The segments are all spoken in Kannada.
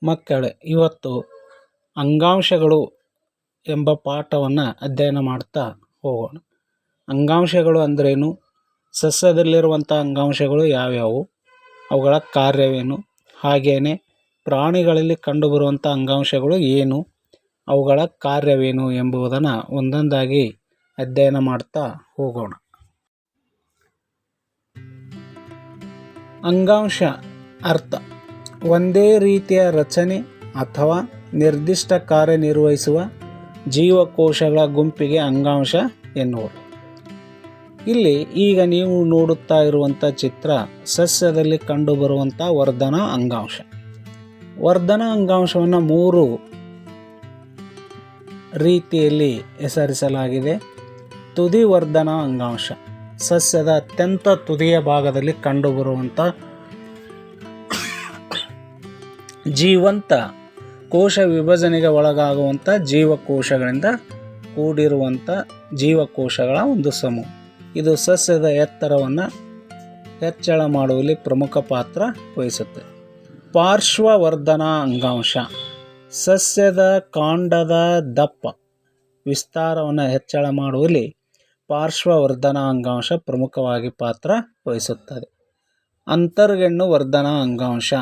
ಮಕ್ಕಳೇ, ಇವತ್ತು ಅಂಗಾಂಶಗಳು ಎಂಬ ಪಾಠವನ್ನು ಅಧ್ಯಯನ ಮಾಡ್ತಾ ಹೋಗೋಣ. ಅಂಗಾಂಶಗಳು ಅಂದ್ರೇನು, ಸಸ್ಯದಲ್ಲಿರುವಂಥ ಅಂಗಾಂಶಗಳು ಯಾವ್ಯಾವು, ಅವುಗಳ ಕಾರ್ಯವೇನು, ಹಾಗೆಯೇ ಪ್ರಾಣಿಗಳಲ್ಲಿ ಕಂಡುಬರುವಂಥ ಅಂಗಾಂಶಗಳು ಏನು, ಅವುಗಳ ಕಾರ್ಯವೇನು ಎಂಬುದನ್ನು ಒಂದೊಂದಾಗಿ ಅಧ್ಯಯನ ಮಾಡ್ತಾ ಹೋಗೋಣ. ಅಂಗಾಂಶ ಅರ್ಥ: ಒಂದೇ ರೀತಿಯ ರಚನೆ ಅಥವಾ ನಿರ್ದಿಷ್ಟ ಕಾರ್ಯನಿರ್ವಹಿಸುವ ಜೀವಕೋಶಗಳ ಗುಂಪಿಗೆ ಅಂಗಾಂಶ ಎನ್ನುವರು. ಇಲ್ಲಿ ಈಗ ನೀವು ನೋಡುತ್ತಾ ಇರುವಂಥ ಚಿತ್ರ ಸಸ್ಯದಲ್ಲಿ ಕಂಡುಬರುವಂಥ ವರ್ಧನಾ ಅಂಗಾಂಶ. ವರ್ಧನಾ ಅಂಗಾಂಶವನ್ನು 3 ರೀತಿಯಲ್ಲಿ ಹೆಸರಿಸಲಾಗಿದೆ. ತುದಿ ವರ್ಧನಾ ಅಂಗಾಂಶ: ಸಸ್ಯದ ಅತ್ಯಂತ ತುದಿಯ ಭಾಗದಲ್ಲಿ ಕಂಡುಬರುವಂಥ ಜೀವಂತ ಕೋಶ ವಿಭಜನೆಗೆ ಒಳಗಾಗುವಂಥ ಜೀವಕೋಶಗಳಿಂದ ಕೂಡಿರುವಂಥ ಜೀವಕೋಶಗಳ ಒಂದು ಸಮೂಹ. ಇದು ಸಸ್ಯದ ಎತ್ತರವನ್ನು ಹೆಚ್ಚಳ ಮಾಡುವಲ್ಲಿ ಪ್ರಮುಖ ಪಾತ್ರ ವಹಿಸುತ್ತದೆ. ಪಾರ್ಶ್ವವರ್ಧನಾ ಅಂಗಾಂಶ: ಸಸ್ಯದ ಕಾಂಡದ ದಪ್ಪ ವಿಸ್ತಾರವನ್ನು ಹೆಚ್ಚಳ ಮಾಡುವಲ್ಲಿ ಪಾರ್ಶ್ವವರ್ಧನಾ ಅಂಗಾಂಶ ಪ್ರಮುಖವಾಗಿ ಪಾತ್ರ ವಹಿಸುತ್ತದೆ. ಅಂತರ್ಗೆಣ್ಣು ವರ್ಧನಾ ಅಂಗಾಂಶ: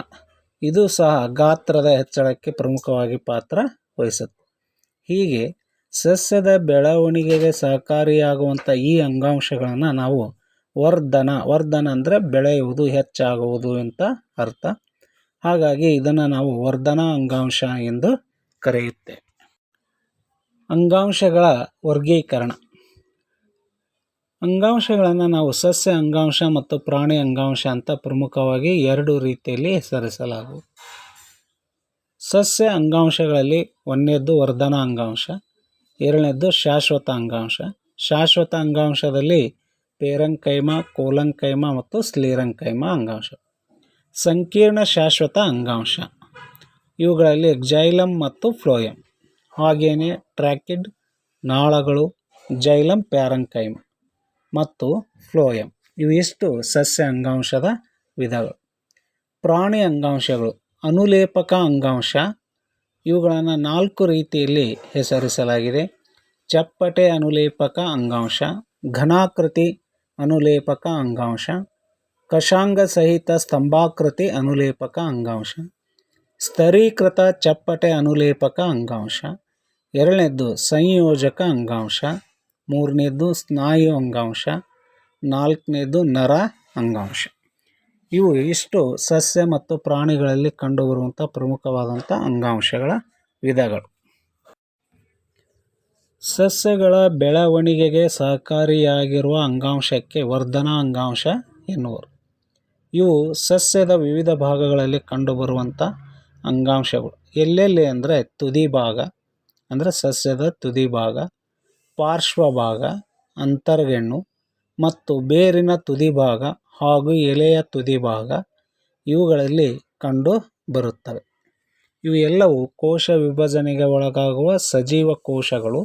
ಇದು ಸಹ ಗಾತ್ರದ ಹೆಚ್ಚಳಕ್ಕೆ ಪ್ರಮುಖವಾಗಿ ಪಾತ್ರ ವಹಿಸುತ್ತದೆ. ಹೀಗೆ ಸಸ್ಯದ ಬೆಳವಣಿಗೆಗೆ ಸಹಕಾರಿಯಾಗುವಂಥ ಈ ಅಂಗಾಂಶಗಳನ್ನು ನಾವು ವರ್ಧನ ಅಂದರೆ ಬೆಳೆಯುವುದು, ಹೆಚ್ಚಾಗುವುದು ಅಂತ ಅರ್ಥ. ಹಾಗಾಗಿ ಇದನ್ನು ನಾವು ವರ್ಧನಾ ಅಂಗಾಂಶ ಎಂದು ಕರೆಯುತ್ತೇವೆ. ಅಂಗಾಂಶಗಳ ವರ್ಗೀಕರಣ: ಅಂಗಾಂಶಗಳನ್ನು ನಾವು ಸಸ್ಯ ಅಂಗಾಂಶ ಮತ್ತು ಪ್ರಾಣಿ ಅಂಗಾಂಶ ಅಂತ ಪ್ರಮುಖವಾಗಿ 2 ರೀತಿಯಲ್ಲಿ ಹೆಸರಿಸಲಾಗುವುದು. ಸಸ್ಯ ಅಂಗಾಂಶಗಳಲ್ಲಿ ಒಂದನೇದ್ದು ವರ್ಧನಾ ಅಂಗಾಂಶ, ಎರಡನೇದ್ದು ಶಾಶ್ವತ ಅಂಗಾಂಶ. ಶಾಶ್ವತ ಅಂಗಾಂಶದಲ್ಲಿ ಪೇರೆಂಕೈಮ, ಕೋಲಂಕೈಮ ಮತ್ತು ಸ್ಕ್ಲೆರೆಂಕೈಮ ಅಂಗಾಂಶ. ಸಂಕೀರ್ಣ ಶಾಶ್ವತ ಅಂಗಾಂಶ: ಇವುಗಳಲ್ಲಿ ಜೈಲಮ್ ಮತ್ತು ಫ್ಲೋಯಮ್, ಹಾಗೆಯೇ ಟ್ರ್ಯಾಕಿಡ್, ನಾಳಗಳು, ಜೈಲಮ್, ಪ್ಯಾರೆಂಕೈಮ ಮತ್ತು ಫ್ಲೋಯಮ್. ಇವಿಷ್ಟು ಸಸ್ಯ ಅಂಗಾಂಶದ ವಿಧಗಳು. ಪ್ರಾಣಿ ಅಂಗಾಂಶಗಳು: ಅನುಲೇಪಕ ಅಂಗಾಂಶ. ಇವುಗಳನ್ನು 4 ರೀತಿಯಲ್ಲಿ ಹೆಸರಿಸಲಾಗಿದೆ. ಚಪ್ಪಟೆ ಅನುಲೇಪಕ ಅಂಗಾಂಶ, ಘನಾಕೃತಿ ಅನುಲೇಪಕ ಅಂಗಾಂಶ, ಕಷಾಂಗ ಸಹಿತ ಸ್ತಂಭಾಕೃತಿ ಅನುಲೇಪಕ ಅಂಗಾಂಶ, ಸ್ತರೀಕೃತ ಚಪ್ಪಟೆ ಅನುಲೇಪಕ ಅಂಗಾಂಶ, ಎರಡನೇದ್ದು ಸಂಯೋಜಕ ಅಂಗಾಂಶ, ಮೂರನೇದ್ದು ಸ್ನಾಯು ಅಂಗಾಂಶ, ನಾಲ್ಕನೇದ್ದು ನರ ಅಂಗಾಂಶ. ಇವು ಇಷ್ಟು ಸಸ್ಯ ಮತ್ತು ಪ್ರಾಣಿಗಳಲ್ಲಿ ಕಂಡುಬರುವಂಥ ಪ್ರಮುಖವಾದಂಥ ಅಂಗಾಂಶಗಳ ವಿಧಗಳು. ಸಸ್ಯಗಳ ಬೆಳವಣಿಗೆಗೆ ಸಹಕಾರಿಯಾಗಿರುವ ಅಂಗಾಂಶಕ್ಕೆ ವರ್ಧನಾ ಅಂಗಾಂಶ ಎನ್ನುವರು. ಇವು ಸಸ್ಯದ ವಿವಿಧ ಭಾಗಗಳಲ್ಲಿ ಕಂಡುಬರುವಂಥ ಅಂಗಾಂಶಗಳು. ಎಲ್ಲೆಲ್ಲಿ ಅಂದರೆ ತುದಿ ಭಾಗ ಅಂದರೆ ಸಸ್ಯದ ತುದಿ ಭಾಗ, ಪಾರ್ಶ್ವ ಭಾಗ, ಅಂತರ್ಗೆಣ್ಣು ಮತ್ತು ಬೇರಿನ ತುದಿ ಭಾಗ ಹಾಗೂ ಎಲೆಯ ತುದಿ ಭಾಗ ಇವುಗಳಲ್ಲಿ ಕಂಡು ಬರುತ್ತವೆ. ಇವು ಎಲ್ಲವೂ ಕೋಶ ವಿಭಜನೆಗೆ ಒಳಗಾಗುವ ಸಜೀವ ಕೋಶಗಳು.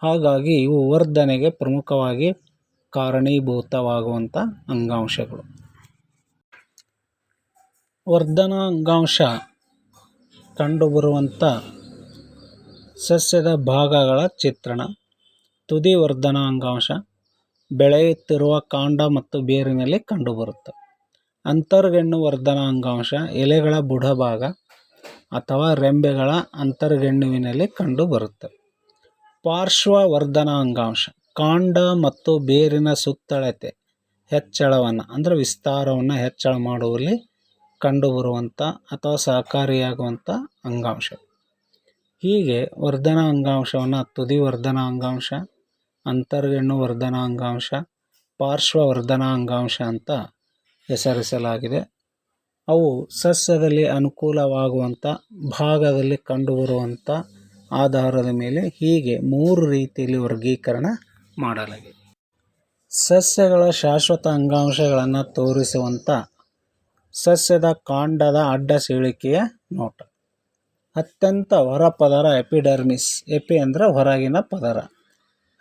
ಹಾಗಾಗಿ ಇವು ವರ್ಧನೆಗೆ ಪ್ರಮುಖವಾಗಿ ಕಾರಣೀಭೂತವಾಗುವಂಥ ಅಂಗಾಂಶಗಳು. ವರ್ಧನಾ ಅಂಗಾಂಶ ಕಂಡುಬರುವಂಥ ಸಸ್ಯದ ಭಾಗಗಳ ಚಿತ್ರಣ. ತುದಿ ವರ್ಧನಾ ಅಂಗಾಂಶ ಬೆಳೆಯುತ್ತಿರುವ ಕಾಂಡ ಮತ್ತು ಬೇರಿನಲ್ಲಿ ಕಂಡುಬರುತ್ತದೆ. ಅಂತರ್ಗೆಣ್ಣು ವರ್ಧನಾ ಅಂಗಾಂಶ ಎಲೆಗಳ ಬುಡಭಾಗ ಅಥವಾ ರೆಂಬೆಗಳ ಅಂತರ್ಗೆಣ್ಣುವಿನಲ್ಲಿ ಕಂಡುಬರುತ್ತದೆ. ಪಾರ್ಶ್ವವರ್ಧನಾ ಅಂಗಾಂಶ ಕಾಂಡ ಮತ್ತು ಬೇರಿನ ಸುತ್ತಳತೆ ಹೆಚ್ಚಳವನ್ನು ಅಂದರೆ ವಿಸ್ತಾರವನ್ನು ಹೆಚ್ಚಳ ಮಾಡುವಲ್ಲಿ ಕಂಡುಬರುವಂಥ ಅಥವಾ ಸಹಕಾರಿಯಾಗುವಂಥ ಅಂಗಾಂಶ. ಹೀಗೆ ವರ್ಧನಾ ಅಂಗಾಂಶವನ್ನು ತುದಿ ವರ್ಧನಾ ಅಂಗಾಂಶ, ಅಂತರ್ಗೆಣ್ಣು ವರ್ಧನಾ ಅಂಗಾಂಶ, ಪಾರ್ಶ್ವವರ್ಧನಾ ಅಂಗಾಂಶ ಅಂತ ಹೆಸರಿಸಲಾಗಿದೆ. ಅವು ಸಸ್ಯದಲ್ಲಿ ಅನುಕೂಲವಾಗುವಂಥ ಭಾಗದಲ್ಲಿ ಕಂಡುಬರುವಂಥ ಆಧಾರದ ಮೇಲೆ ಹೀಗೆ 3 ರೀತಿಯಲ್ಲಿ ವರ್ಗೀಕರಣ ಮಾಡಲಾಗಿದೆ. ಸಸ್ಯಗಳ ಶಾಶ್ವತ ಅಂಗಾಂಶಗಳನ್ನು ತೋರಿಸುವಂಥ ಸಸ್ಯದ ಕಾಂಡದ ಅಡ್ಡ ಸೀಳಿಕೆಯ ನೋಟ. ಅತ್ಯಂತ ಹೊರಪದರ ಎಪಿಡರ್ಮಿಸ್. ಎಪಿ ಅಂದರೆ ಹೊರಗಿನ ಪದರ.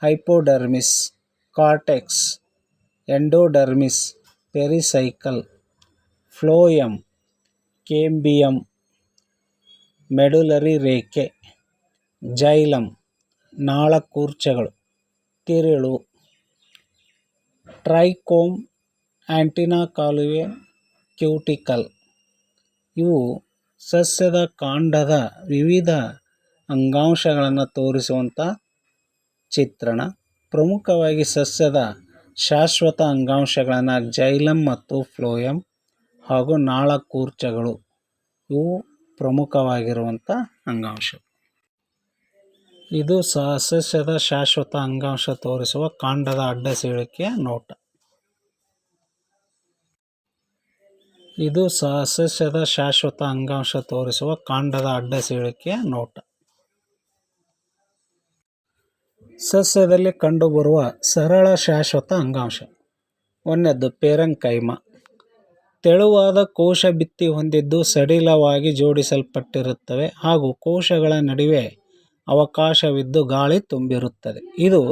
Hypodermis, cortex, endodermis, pericycle, phloem, cambium, medullary ರೇಖೆ, ಜೈಲಮ್ ನಾಳಕೂರ್ಚಗಳು, ತಿರುಳು, ಟ್ರೈಕೋಮ್, ಆಂಟಿನಾ ಕಾಲುವೆ, ಕ್ಯೂಟಿಕಲ್. ಇವು ಸಸ್ಯದ ಕಾಂಡದ ವಿವಿಧ ಅಂಗಾಂಶಗಳನ್ನು ತೋರಿಸುವಂಥ ಚಿತ್ರಣ. ಪ್ರಮುಖವಾಗಿ ಸಸ್ಯದ ಶಾಶ್ವತ ಅಂಗಾಂಶಗಳನ್ನು ಜೈಲಮ್ ಮತ್ತು ಫ್ಲೋಯಮ್ ಹಾಗೂ ನಾಳಕೂರ್ಚಗಳು ಇವು ಪ್ರಮುಖವಾಗಿರುವಂಥ ಅಂಗಾಂಶ. ಇದು ಸಸ್ಯದ ಶಾಶ್ವತ ಅಂಗಾಂಶ ತೋರಿಸುವ ಕಾಂಡದ ಅಡ್ಡ ಸೀಳಿಕೆಯ ನೋಟ. ಇದು ಸಸ್ಯದ ಶಾಶ್ವತ ಅಂಗಾಂಶ ತೋರಿಸುವ ಕಾಂಡದ ಅಡ್ಡ ಸೀಳಿಕೆಯ ನೋಟ. ಸಸ್ಯದಲ್ಲಿ ಕಂಡುಬರುವ ಸರಳ ಶಾಶ್ವತ ಅಂಗಾಂಶ. ಒಂದನೇದ್ದು ಪೇರೆಂಕೈಮ. ತೆಳುವಾದ ಕೋಶ ಭಿತ್ತಿ ಹೊಂದಿದ್ದು ಸಡಿಲವಾಗಿ ಜೋಡಿಸಲ್ಪಟ್ಟಿರುತ್ತವೆ ಹಾಗೂ ಕೋಶಗಳ ನಡುವೆ ಅವಕಾಶವಿದ್ದು ಗಾಳಿ ತುಂಬಿರುತ್ತದೆ. ಇದು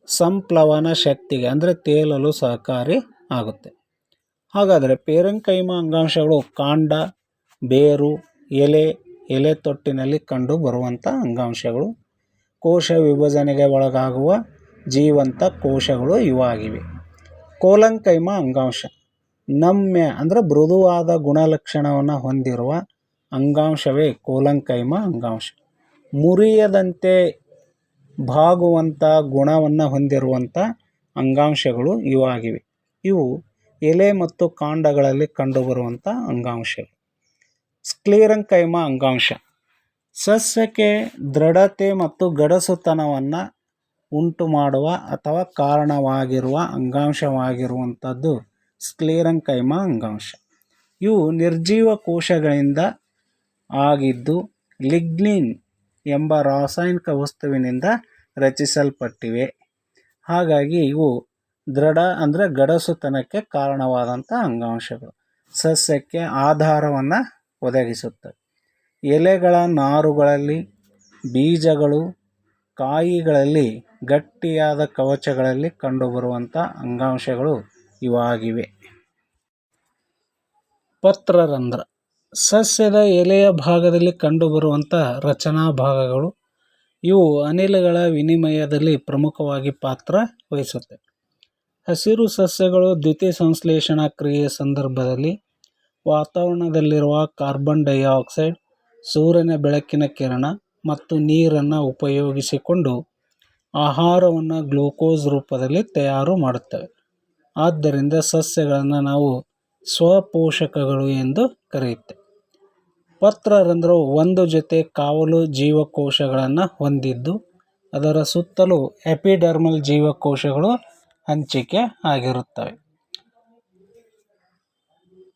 ಸಂಪ್ಲವನ ಶಕ್ತಿಗೆ ಅಂದರೆ ತೇಲಲು ಸಹಕಾರಿ ಆಗುತ್ತೆ. ಹಾಗಾದರೆ ಪೇರೆಂಕೈಮ ಅಂಗಾಂಶಗಳು ಕಾಂಡ, ಬೇರು, ಎಲೆ ತೊಟ್ಟಿನಲ್ಲಿ ಕಂಡು ಬರುವಂಥ ಅಂಗಾಂಶಗಳು. ಕೋಶ ವಿಭಜನೆಗೆ ಒಳಗಾಗುವ ಜೀವಂತ ಕೋಶಗಳು ಇವಾಗಿವೆ. ಕೋಲಂಕೈಮ ಅಂಗಾಂಶ ನಮ್ಯ ಅಂದರೆ ಮೃದುವಾದ ಗುಣಲಕ್ಷಣವನ್ನು ಹೊಂದಿರುವ ಅಂಗಾಂಶವೇ ಕೋಲಂಕೈಮ ಅಂಗಾಂಶ. ಮುರಿಯದಂತೆ ಬಾಗುವಂಥ ಗುಣವನ್ನು ಹೊಂದಿರುವಂಥ ಅಂಗಾಂಶಗಳು ಇವಾಗಿವೆ. ಇವು ಎಲೆ ಮತ್ತು ಕಾಂಡಗಳಲ್ಲಿ ಕಂಡುಬರುವಂಥ ಅಂಗಾಂಶಗಳು. ಸ್ಕ್ಲೆರೆಂಕೈಮ ಅಂಗಾಂಶ ಸಸ್ಯಕ್ಕೆ ದೃಢತೆ ಮತ್ತು ಗಡಸುತನವನ್ನು ಉಂಟು ಮಾಡುವ ಅಥವಾ ಕಾರಣವಾಗಿರುವ ಅಂಗಾಂಶವಾಗಿರುವಂಥದ್ದು ಸ್ಕ್ಲೆರೆಂಕೈಮ ಅಂಗಾಂಶ. ಇವು ನಿರ್ಜೀವ ಕೋಶಗಳಿಂದ ಆಗಿದ್ದು ಲಿಗ್ನಿನ್ ಎಂಬ ರಾಸಾಯನಿಕ ವಸ್ತುವಿನಿಂದ ರಚಿಸಲ್ಪಟ್ಟಿವೆ. ಹಾಗಾಗಿ ಇವು ದೃಢ ಅಂದರೆ ಗಡಸುತನಕ್ಕೆ ಕಾರಣವಾದಂಥ ಅಂಗಾಂಶಗಳು. ಸಸ್ಯಕ್ಕೆ ಆಧಾರವನ್ನು ಒದಗಿಸುತ್ತವೆ. ಎಲೆಗಳ ನಾರುಗಳಲ್ಲಿ, ಬೀಜಗಳು, ಕಾಯಿಗಳಲ್ಲಿ ಗಟ್ಟಿಯಾದ ಕವಚಗಳಲ್ಲಿ ಕಂಡುಬರುವಂಥ ಅಂಗಾಂಶಗಳು ಇವಾಗಿವೆ. ಪತ್ರರಂಧ್ರ ಸಸ್ಯದ ಎಲೆಯ ಭಾಗದಲ್ಲಿ ಕಂಡುಬರುವಂಥ ರಚನಾ ಭಾಗಗಳು. ಇವು ಅನಿಲಗಳ ವಿನಿಮಯದಲ್ಲಿ ಪ್ರಮುಖವಾಗಿ ಪಾತ್ರ ವಹಿಸುತ್ತವೆ. ಹಸಿರು ಸಸ್ಯಗಳು ದ್ಯುತಿ ಸಂಶ್ಲೇಷಣಾ ಕ್ರಿಯೆಯ ಸಂದರ್ಭದಲ್ಲಿ ವಾತಾವರಣದಲ್ಲಿರುವ ಕಾರ್ಬನ್ ಡೈಆಕ್ಸೈಡ್, ಸೂರ್ಯನ ಬೆಳಕಿನ ಕಿರಣ ಮತ್ತು ನೀರನ್ನು ಉಪಯೋಗಿಸಿಕೊಂಡು ಆಹಾರವನ್ನು ಗ್ಲೂಕೋಸ್ ರೂಪದಲ್ಲಿ ತಯಾರು ಮಾಡುತ್ತವೆ. ಆದ್ದರಿಂದ ಸಸ್ಯಗಳನ್ನು ನಾವು ಸ್ವಪೋಷಕಗಳು ಎಂದು ಕರೆಯುತ್ತೇವೆ. ಪತ್ರರಂಧ್ರವು ಒಂದು ಜೊತೆ ಕಾವಲು ಜೀವಕೋಶಗಳನ್ನು ಹೊಂದಿದ್ದು ಅದರ ಸುತ್ತಲೂ ಎಪಿಡರ್ಮಲ್ ಜೀವಕೋಶಗಳು ಹಂಚಿಕೆ ಆಗಿರುತ್ತವೆ.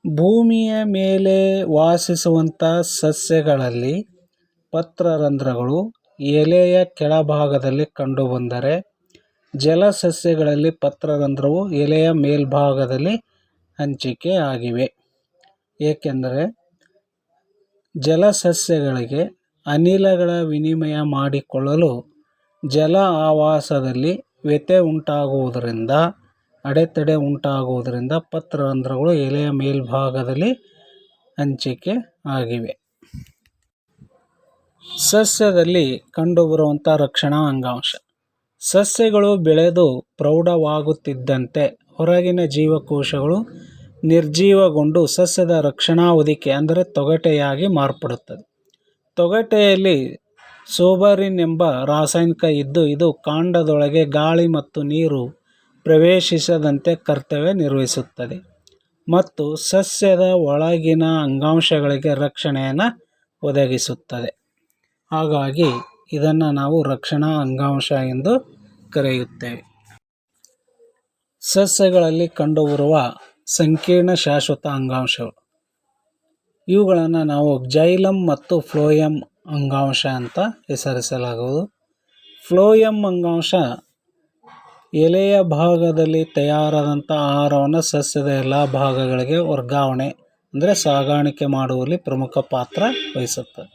ಭೂಮಿಯ ಮೇಲೆ ವಾಸಿಸುವಂಥ ಸಸ್ಯಗಳಲ್ಲಿ ಪತ್ರರಂಧ್ರಗಳು ಎಲೆಯ ಕೆಳಭಾಗದಲ್ಲಿ ಕಂಡುಬಂದರೆ, ಜಲಸಸ್ಯಗಳಲ್ಲಿ ಪತ್ರರಂಧ್ರವು ಎಲೆಯ ಮೇಲ್ಭಾಗದಲ್ಲಿ ಹಂಚಿಕೆ ಆಗಿವೆ. ಏಕೆಂದರೆ ಜಲಸಸ್ಯಗಳಿಗೆ ಅನಿಲಗಳ ವಿನಿಮಯ ಮಾಡಿಕೊಳ್ಳಲು ಜಲ ಆವಾಸದಲ್ಲಿ ವ್ಯತ್ಯಯ ಉಂಟಾಗುವುದರಿಂದ ಅಡೆತಡೆ ಉಂಟಾಗುವುದರಿಂದ ಪತ್ರರಂಧ್ರಗಳು ಎಲೆಯ ಮೇಲ್ಭಾಗದಲ್ಲಿ ಹಂಚಿಕೆ ಆಗಿವೆ. ಸಸ್ಯದಲ್ಲಿ ಕಂಡುಬರುವಂಥ ರಕ್ಷಣಾ ಅಂಗಾಂಶ. ಸಸ್ಯಗಳು ಬೆಳೆದು ಪ್ರೌಢವಾಗುತ್ತಿದ್ದಂತೆ ಹೊರಗಿನ ಜೀವಕೋಶಗಳು ನಿರ್ಜೀವಗೊಂಡು ಸಸ್ಯದ ರಕ್ಷಣಾ ಹೊದಿಕೆ ಅಂದರೆ ತೊಗಟೆಯಾಗಿ ಮಾರ್ಪಡುತ್ತದೆ. ತೊಗಟೆಯಲ್ಲಿ ಸೋಬರಿನ್ ಎಂಬ ರಾಸಾಯನಿಕ ಇದ್ದು ಇದು ಕಾಂಡದೊಳಗೆ ಗಾಳಿ ಮತ್ತು ನೀರು ಪ್ರವೇಶಿಸದಂತೆ ಕರ್ತವ್ಯ ನಿರ್ವಹಿಸುತ್ತದೆ ಮತ್ತು ಸಸ್ಯದ ಒಳಗಿನ ಅಂಗಾಂಶಗಳಿಗೆ ರಕ್ಷಣೆಯನ್ನು ಒದಗಿಸುತ್ತದೆ. ಹಾಗಾಗಿ ಇದನ್ನು ನಾವು ರಕ್ಷಣಾ ಅಂಗಾಂಶ ಎಂದು ಕರೆಯುತ್ತೇವೆ. ಸಸ್ಯಗಳಲ್ಲಿ ಕಂಡುಬರುವ ಸಂಕೀರ್ಣ ಶಾಶ್ವತ ಅಂಗಾಂಶಗಳು. ಇವುಗಳನ್ನು ನಾವು ಜೈಲಮ್ ಮತ್ತು ಫ್ಲೋಯಮ್ ಅಂಗಾಂಶ ಅಂತ ಹೆಸರಿಸಲಾಗುವುದು. ಫ್ಲೋಯಮ್ ಅಂಗಾಂಶ ಎಲೆಯ ಭಾಗದಲ್ಲಿ ತಯಾರಾದಂಥ ಆಹಾರವನ್ನು ಸಸ್ಯದ ಎಲ್ಲ ಭಾಗಗಳಿಗೆ ವರ್ಗಾವಣೆ ಅಂದರೆ ಸಾಗಾಣಿಕೆ ಮಾಡುವಲ್ಲಿ ಪ್ರಮುಖ ಪಾತ್ರ ವಹಿಸುತ್ತದೆ.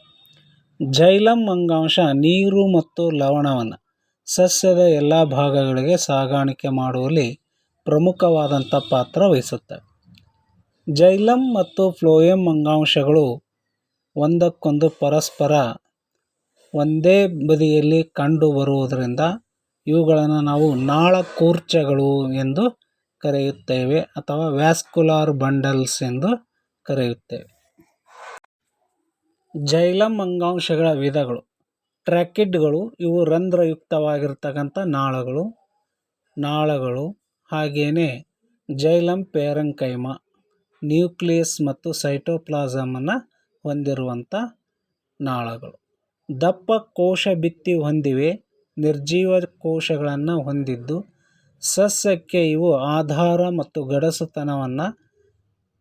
ಜೈಲಮ್ ಅಂಗಾಂಶ ನೀರು ಮತ್ತು ಲವಣವನ್ನು ಸಸ್ಯದ ಎಲ್ಲ ಭಾಗಗಳಿಗೆ ಸಾಗಾಣಿಕೆ ಮಾಡುವಲ್ಲಿ ಪ್ರಮುಖವಾದಂಥ ಪಾತ್ರ ವಹಿಸುತ್ತವೆ. ಜೈಲಮ್ ಮತ್ತು ಫ್ಲೋಯಮ್ ಅಂಗಾಂಶಗಳು ಒಂದಕ್ಕೊಂದು ಪರಸ್ಪರ ಒಂದೇ ಬದಿಯಲ್ಲಿ ಕಂಡು ಬರುವುದರಿಂದ ಇವುಗಳನ್ನು ನಾವು ನಾಳಕೂರ್ಚಗಳು ಎಂದು ಕರೆಯುತ್ತೇವೆ ಅಥವಾ ವ್ಯಾಸ್ಕುಲಾರ್ ಬಂಡಲ್ಸ್ ಎಂದು ಕರೆಯುತ್ತೇವೆ. ಜೈಲಮ್ ಅಂಗಾಂಶಗಳ ವಿಧಗಳು. ಟ್ರ್ಯಾಕಿಡ್ಗಳು ಇವು ರಂಧ್ರಯುಕ್ತವಾಗಿರ್ತಕ್ಕಂಥ ನಾಳಗಳು ಹಾಗೆಯೇ ಜೈಲಮ್ ಪ್ಯಾರೆಂಕೈಮ ನ್ಯೂಕ್ಲಿಯಸ್ ಮತ್ತು ಸೈಟೋಪ್ಲಾಸಮನ್ನು ಹೊಂದಿರುವಂಥ ನಾಳಗಳು. ದಪ್ಪ ಕೋಶ ಭಿತ್ತಿ ಹೊಂದಿವೆ. ನಿರ್ಜೀವ ಕೋಶಗಳನ್ನು ಹೊಂದಿದ್ದು ಸಸ್ಯಕ್ಕೆ ಇವು ಆಧಾರ ಮತ್ತು ಗಡಸುತನವನ್ನು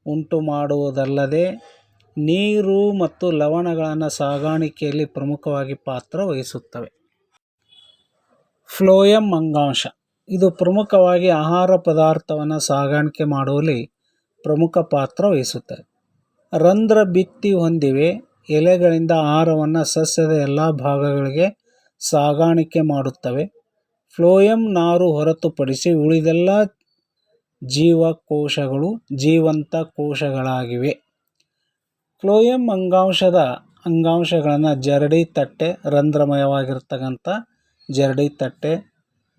ಉಂಟು ಮಾಡುವುದಲ್ಲದೆ ನೀರು ಮತ್ತು ಲವಣಗಳನ್ನು ಸಾಗಾಣಿಕೆಯಲ್ಲಿ ಪ್ರಮುಖವಾಗಿ ಪಾತ್ರ ವಹಿಸುತ್ತವೆ. ಫ್ಲೋಯಮ್ ಅಂಗಾಂಶ ಇದು ಪ್ರಮುಖವಾಗಿ ಆಹಾರ ಪದಾರ್ಥವನ್ನು ಸಾಗಾಣಿಕೆ ಮಾಡುವಲ್ಲಿ ಪ್ರಮುಖ ಪಾತ್ರ ವಹಿಸುತ್ತದೆ. ರಂಧ್ರ ಭಿತ್ತಿ ಹೊಂದಿವೆ. ಎಲೆಗಳಿಂದ ಆಹಾರವನ್ನು ಸಸ್ಯದ ಎಲ್ಲ ಭಾಗಗಳಿಗೆ ಸಾಗಾಣಿಕೆ ಮಾಡುತ್ತವೆ. ಫ್ಲೋಯಮ್ ನಾರು ಹೊರತುಪಡಿಸಿ ಉಳಿದೆಲ್ಲ ಜೀವಕೋಶಗಳು ಜೀವಂತ ಕೋಶಗಳಾಗಿವೆ. ಫ್ಲೋಯಮ್ ಅಂಗಾಂಶಗಳನ್ನು ಜರಡಿ ತಟ್ಟೆ, ರಂಧ್ರಮಯವಾಗಿರ್ತಕ್ಕಂಥ ಜರಡಿ ತಟ್ಟೆ,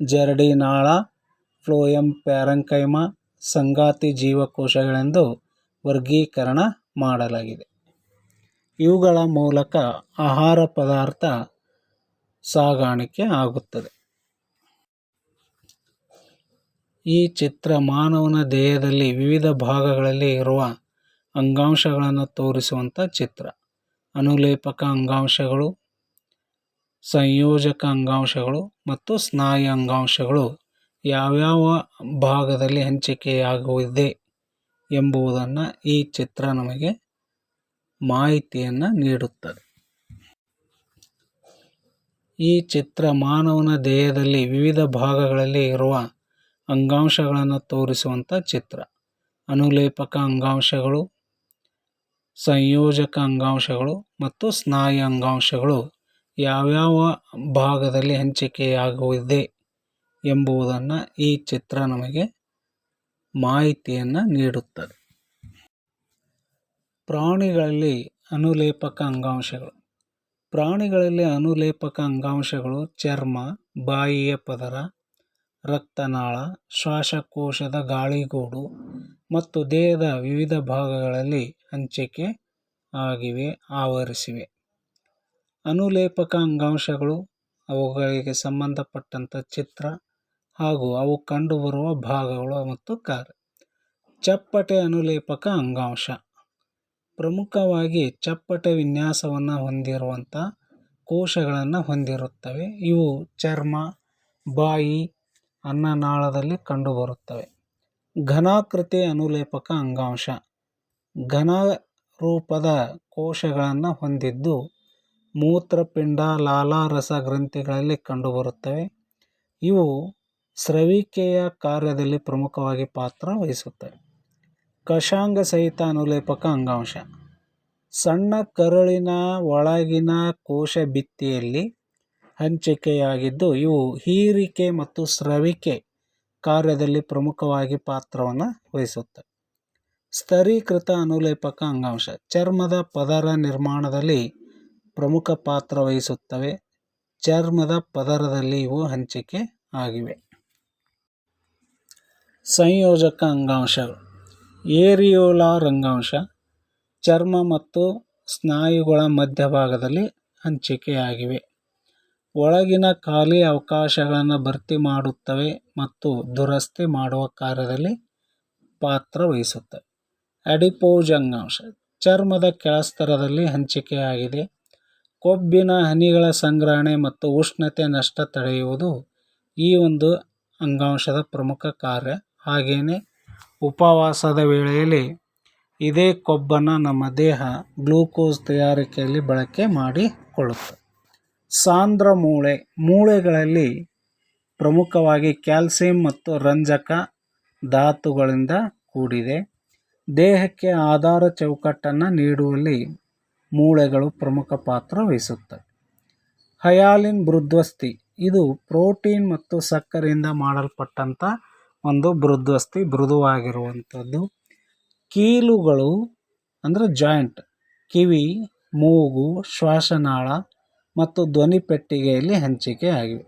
ಜರಡಿ ನಾಳ, ಫ್ಲೋಯಮ್ ಪ್ಯಾರೆಂಕೈಮ, ಸಂಗಾತಿ ಜೀವಕೋಶಗಳೆಂದು ವರ್ಗೀಕರಣ ಮಾಡಲಾಗಿದೆ. ಇವುಗಳ ಮೂಲಕ ಆಹಾರ ಪದಾರ್ಥ ಸಾಗಾಣಿಕೆ ಆಗುತ್ತದೆ. ಈ ಚಿತ್ರ ಮಾನವನ ದೇಹದಲ್ಲಿ ವಿವಿಧ ಭಾಗಗಳಲ್ಲಿ ಇರುವ ಅಂಗಾಂಶಗಳನ್ನು ತೋರಿಸುವಂಥ ಚಿತ್ರ. ಅನುಲೇಪಕ ಅಂಗಾಂಶಗಳು, ಸಂಯೋಜಕ ಅಂಗಾಂಶಗಳು ಮತ್ತು ಸ್ನಾಯು ಅಂಗಾಂಶಗಳು ಯಾವ್ಯಾವ ಭಾಗದಲ್ಲಿ ಹಂಚಿಕೆಯಾಗುವುದಿದೆ ಎಂಬುದನ್ನು ಈ ಚಿತ್ರ ನಮಗೆ ಮಾಹಿತಿಯನ್ನು ನೀಡುತ್ತದೆ. ಈ ಚಿತ್ರ ಮಾನವನ ದೇಹದಲ್ಲಿ ವಿವಿಧ ಭಾಗಗಳಲ್ಲಿ ಇರುವ ಅಂಗಾಂಶಗಳನ್ನು ತೋರಿಸುವಂಥ ಚಿತ್ರ. ಅನುಲೇಪಕ ಅಂಗಾಂಶಗಳು, ಸಂಯೋಜಕ ಅಂಗಾಂಶಗಳು ಮತ್ತು ಸ್ನಾಯು ಅಂಗಾಂಶಗಳು ಯಾವ್ಯಾವ ಭಾಗದಲ್ಲಿ ಹಂಚಿಕೆಯಾಗುವುದಿದೆ ಎಂಬುದನ್ನು ಈ ಚಿತ್ರ ನಮಗೆ ಮಾಹಿತಿಯನ್ನು ನೀಡುತ್ತದೆ. ಪ್ರಾಣಿಗಳಲ್ಲಿ ಅನುಲೇಪಕ ಅಂಗಾಂಶಗಳು. ಪ್ರಾಣಿಗಳಲ್ಲಿ ಅನುಲೇಪಕ ಅಂಗಾಂಶಗಳು ಚರ್ಮ, ಬಾಯಿಯ ಪದರ, ರಕ್ತನಾಳ, ಶ್ವಾಸಕೋಶದ ಗಾಳಿಗೂಡು ಮತ್ತು ದೇಹದ ವಿವಿಧ ಭಾಗಗಳಲ್ಲಿ ಹಂಚಿಕೆ ಆವರಿಸಿವೆ. ಅನುಲೇಪಕ ಅಂಗಾಂಶಗಳು, ಅವುಗಳಿಗೆ ಸಂಬಂಧಪಟ್ಟಂಥ ಚಿತ್ರ ಹಾಗೂ ಅವು ಕಂಡುಬರುವ ಭಾಗಗಳು ಮತ್ತು ಕಾರ್ಯ. ಚಪ್ಪಟೆ ಅನುಲೇಪಕ ಅಂಗಾಂಶ ಪ್ರಮುಖವಾಗಿ ಚಪ್ಪಟೆ ವಿನ್ಯಾಸವನ್ನು ಹೊಂದಿರುವಂಥ ಕೋಶಗಳನ್ನು ಹೊಂದಿರುತ್ತವೆ. ಇವು ಚರ್ಮ, ಬಾಯಿ, ಅನ್ನನಾಳದಲ್ಲಿ ಕಂಡುಬರುತ್ತವೆ. ಘನಾಕೃತಿ ಅನುಲೇಪಕ ಅಂಗಾಂಶ ಘನ ರೂಪದ ಕೋಶಗಳನ್ನು ಹೊಂದಿದ್ದು ಮೂತ್ರಪಿಂಡ, ಲಾಲಾರಸ ಗ್ರಂಥಿಗಳಲ್ಲಿ ಕಂಡುಬರುತ್ತವೆ. ಇವು ಸ್ರವಿಕೆಯ ಕಾರ್ಯದಲ್ಲಿ ಪ್ರಮುಖವಾಗಿ ಪಾತ್ರ ವಹಿಸುತ್ತವೆ. ಕಶಾಂಗ ಸಹಿತ ಅನುಲೇಪಕ ಅಂಗಾಂಶ ಸಣ್ಣ ಕರುಳಿನ ಒಳಗಿನ ಕೋಶ ಭಿತ್ತಿಯಲ್ಲಿ ಹಂಚಿಕೆಯಾಗಿದ್ದು ಇವು ಹೀರಿಕೆ ಮತ್ತು ಸ್ರವಿಕೆ ಕಾರ್ಯದಲ್ಲಿ ಪ್ರಮುಖವಾಗಿ ಪಾತ್ರವನ್ನು ವಹಿಸುತ್ತವೆ. ಸ್ತರೀಕೃತ ಅನುಲೇಪಕ ಅಂಗಾಂಶ ಚರ್ಮದ ಪದರ ನಿರ್ಮಾಣದಲ್ಲಿ ಪ್ರಮುಖ ಪಾತ್ರ ವಹಿಸುತ್ತವೆ. ಚರ್ಮದ ಪದರದಲ್ಲಿ ಇವು ಹಂಚಿಕೆ ಆಗಿವೆ. ಸಂಯೋಜಕ ಅಂಗಾಂಶಗಳು ಏರಿಯೋಲಾರ್ ಅಂಗಾಂಶ ಚರ್ಮ ಮತ್ತು ಸ್ನಾಯುಗಳ ಮಧ್ಯಭಾಗದಲ್ಲಿ ಹಂಚಿಕೆಯಾಗಿವೆ. ಒಳಗಿನ ಖಾಲಿ ಅವಕಾಶಗಳನ್ನು ಭರ್ತಿ ಮಾಡುತ್ತವೆ ಮತ್ತು ದುರಸ್ತಿ ಮಾಡುವ ಕಾರ್ಯದಲ್ಲಿ ಪಾತ್ರ ವಹಿಸುತ್ತವೆ. ಅಡಿಪೋಜ್ ಅಂಗಾಂಶ ಚರ್ಮದ ಕೆಳಸ್ತರದಲ್ಲಿ ಹಂಚಿಕೆಯಾಗಿದೆ. ಕೊಬ್ಬಿನ ಹನಿಗಳ ಸಂಗ್ರಹಣೆ ಮತ್ತು ಉಷ್ಣತೆ ನಷ್ಟ ತಡೆಯುವುದು ಈ ಒಂದು ಅಂಗಾಂಶದ ಪ್ರಮುಖ ಕಾರ್ಯ. ಹಾಗೆಯೇ ಉಪವಾಸದ ವೇಳೆಯಲ್ಲಿ ಇದೇ ಕೊಬ್ಬನ್ನು ನಮ್ಮ ದೇಹ ಗ್ಲೂಕೋಸ್ ತಯಾರಿಕೆಯಲ್ಲಿ ಬಳಕೆ ಮಾಡಿಕೊಳ್ಳುತ್ತದೆ. ಸಾಂದ್ರ ಮೂಳೆಗಳಲ್ಲಿ ಪ್ರಮುಖವಾಗಿ ಕ್ಯಾಲ್ಸಿಯಂ ಮತ್ತು ರಂಜಕ ಧಾತುಗಳಿಂದ ಕೂಡಿದೆ. ದೇಹಕ್ಕೆ ಆಧಾರ ಚೌಕಟ್ಟನ್ನು ನೀಡುವಲ್ಲಿ ಮೂಳೆಗಳು ಪ್ರಮುಖ ಪಾತ್ರ ವಹಿಸುತ್ತವೆ. ಹಯಾಲಿನ್ ಮೃದ್ವಸ್ಥಿ ಇದು ಪ್ರೋಟೀನ್ ಮತ್ತು ಸಕ್ಕರೆಯಿಂದ ಮಾಡಲ್ಪಟ್ಟಂಥ ಒಂದು ಮೃದ್ವಸ್ಥಿ, ಮೃದುವಾಗಿರುವಂಥದ್ದು. ಕೀಲುಗಳು ಅಂದರೆ ಜಾಯಿಂಟ್, ಕಿವಿ, ಮೂಗು, ಶ್ವಾಸನಾಳ ಮತ್ತು ಧ್ವನಿಪೆಟ್ಟಿಗೆಯಲ್ಲಿ ಹಂಚಿಕೆ ಆಗಿವೆ.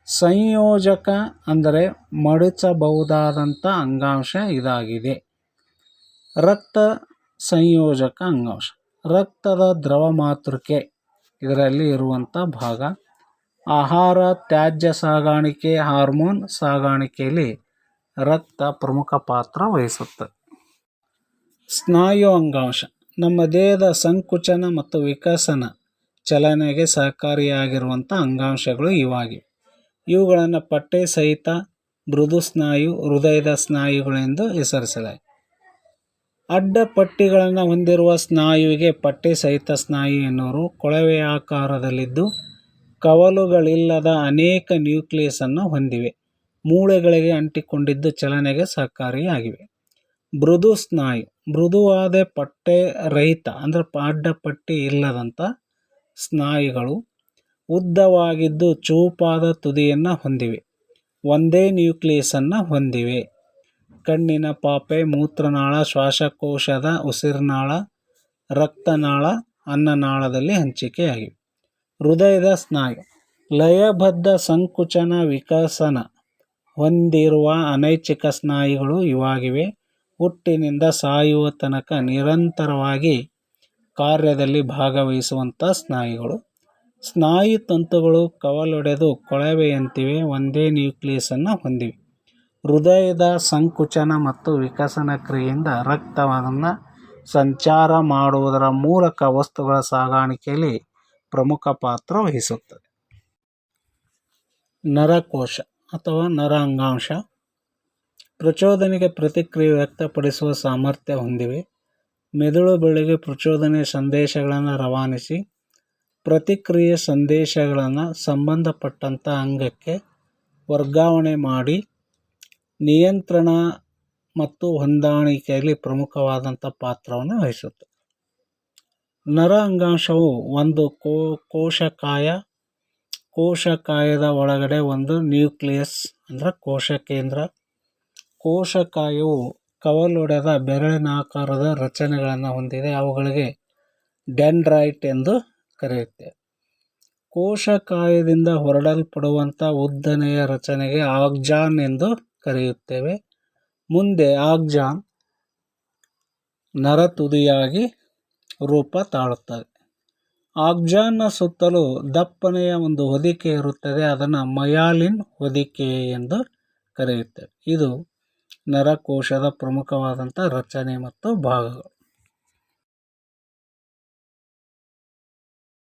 ಸಂಯೋಜಕ ಅಂದರೆ ಮಡಚಬಹುದಾದಂಥ ಅಂಗಾಂಶ ಇದಾಗಿದೆ. ರಕ್ತ ಸಂಯೋಜಕ ಅಂಗಾಂಶ ರಕ್ತದ ದ್ರವ ಮಾತೃಕೆ ಇದರಲ್ಲಿ ಇರುವಂಥ ಭಾಗ. ಆಹಾರ, ತ್ಯಾಜ್ಯ ಸಾಗಾಣಿಕೆ, ಹಾರ್ಮೋನ್ ಸಾಗಾಣಿಕೆಯಲ್ಲಿ ರಕ್ತ ಪ್ರಮುಖ ಪಾತ್ರ ವಹಿಸುತ್ತದೆ. ಸ್ನಾಯು ಅಂಗಾಂಶ ನಮ್ಮ ದೇಹದ ಸಂಕುಚನ ಮತ್ತು ವಿಕಸನ ಚಲನೆಗೆ ಸಹಕಾರಿಯಾಗಿರುವಂಥ ಅಂಗಾಂಶಗಳು ಇವಾಗಿವೆ. ಇವುಗಳನ್ನು ಪಟ್ಟೆ ಸಹಿತ ಮೃದು ಸ್ನಾಯು, ಹೃದಯದ ಸ್ನಾಯುಗಳೆಂದು ಹೆಸರಿಸಲಾಗಿದೆ. ಅಡ್ಡ ಪಟ್ಟಿಗಳನ್ನು ಹೊಂದಿರುವ ಸ್ನಾಯುವಿಗೆ ಪಟ್ಟೆ ಸಹಿತ ಸ್ನಾಯು ಎನ್ನುವರು. ಕೊಳವೆಯ ಆಕಾರದಲ್ಲಿದ್ದು ಕವಲುಗಳಿಲ್ಲದ ಅನೇಕ ನ್ಯೂಕ್ಲಿಯಸ್ ಹೊಂದಿವೆ. ಮೂಳೆಗಳಿಗೆ ಅಂಟಿಕೊಂಡಿದ್ದು ಚಲನೆಗೆ ಸಹಕಾರಿಯಾಗಿವೆ. ಮೃದು ಸ್ನಾಯು ಮೃದುವಾದ ಪಟ್ಟೆ ರಹಿತ ಅಂದರೆ ಅಡ್ಡಪಟ್ಟಿ ಇಲ್ಲದಂಥ ಸ್ನಾಯುಗಳು ಉದ್ದವಾಗಿದ್ದು ಚೂಪಾದ ತುದಿಯನ್ನು ಹೊಂದಿವೆ. ಒಂದೇ ನ್ಯೂಕ್ಲಿಯಸನ್ನು ಹೊಂದಿವೆ. ಕಣ್ಣಿನ ಪಾಪೆ, ಮೂತ್ರನಾಳ, ಶ್ವಾಸಕೋಶದ ಉಸಿರುನಾಳ, ರಕ್ತನಾಳ, ಅನ್ನನಾಳದಲ್ಲಿ ಹಂಚಿಕೆಯಾಗಿವೆ. ಹೃದಯದ ಸ್ನಾಯು ಲಯಬದ್ಧ ಸಂಕುಚನ ವಿಕಸನ ಹೊಂದಿರುವ ಅನೈಚ್ಛಿಕ ಸ್ನಾಯುಗಳು ಇವಾಗಿವೆ. ಹುಟ್ಟಿನಿಂದ ಸಾಯುವ ತನಕ ನಿರಂತರವಾಗಿ ಕಾರ್ಯದಲ್ಲಿ ಭಾಗವಹಿಸುವಂಥ ಸ್ನಾಯುಗಳು. ಸ್ನಾಯು ತಂತುಗಳು ಕವಲೊಡೆದು ಕೊಳವೆಯಂತಿವೆ. ಒಂದೇ ನ್ಯೂಕ್ಲಿಯಸನ್ನು ಹೊಂದಿವೆ. ಹೃದಯದ ಸಂಕುಚನ ಮತ್ತು ವಿಕಸನ ಕ್ರಿಯೆಯಿಂದ ರಕ್ತವನ್ನು ಸಂಚಾರ ಮಾಡುವುದರ ಮೂಲಕ ವಸ್ತುಗಳ ಸಾಗಾಣಿಕೆಯಲ್ಲಿ ಪ್ರಮುಖ ಪಾತ್ರ ವಹಿಸುತ್ತದೆ. ನರಕೋಶ ಅಥವಾ ನರ ಅಂಗಾಂಶ ಪ್ರಚೋದನೆಗೆ ಪ್ರತಿಕ್ರಿಯೆ ವ್ಯಕ್ತಪಡಿಸುವ ಸಾಮರ್ಥ್ಯ ಹೊಂದಿವೆ. ಮೆದುಳು ಬೆಳಗ್ಗೆ ಪ್ರಚೋದನೆಯ ಸಂದೇಶಗಳನ್ನು ರವಾನಿಸಿ ಪ್ರತಿಕ್ರಿಯೆ ಸಂದೇಶಗಳನ್ನು ಸಂಬಂಧಪಟ್ಟಂಥ ಅಂಗಕ್ಕೆ ವರ್ಗಾವಣೆ ಮಾಡಿ ನಿಯಂತ್ರಣ ಮತ್ತು ಹೊಂದಾಣಿಕೆಯಲ್ಲಿ ಪ್ರಮುಖವಾದಂಥ ಪಾತ್ರವನ್ನು ವಹಿಸುತ್ತದೆ. ನರ ಅಂಗಾಂಶವು ಒಂದು ಕೋಶಕಾಯದ ಒಳಗಡೆ ಒಂದು ನ್ಯೂಕ್ಲಿಯಸ್ ಅಂದರೆ ಕೋಶ ಕೇಂದ್ರ. ಕೋಶಕಾಯವು ಕವಲೊಡೆದ ಬೆರಳಿನಾಕಾರದ ರಚನೆಗಳನ್ನು ಹೊಂದಿದೆ. ಅವುಗಳಿಗೆ ಡೆಂಡ್ರೈಟ್ ಎಂದು ಕರೆಯುತ್ತೇವೆ. ಕೋಶಕಾಯದಿಂದ ಹೊರಡಲ್ಪಡುವಂಥ ಉದ್ದನೆಯ ರಚನೆಗೆ ಆಕ್ಸಾನ್ ಎಂದು ಕರೆಯುತ್ತೇವೆ. ಮುಂದೆ ಆಕ್ಸಾನ್ ನರತುದಿಯಾಗಿ ರೂಪ ತಾಳುತ್ತದೆ. ಆಕ್ಸಾನ್ನ ಸುತ್ತಲೂ ದಪ್ಪನೆಯ ಒಂದು ಹೊದಿಕೆ ಇರುತ್ತದೆ. ಅದನ್ನು ಮಯಾಲಿನ್ ಹೊದಿಕೆ ಎಂದು ಕರೆಯುತ್ತೇವೆ. ಇದು ನರಕೋಶದ ಪ್ರಮುಖವಾದಂಥ ರಚನೆ ಮತ್ತು ಭಾಗಗಳು.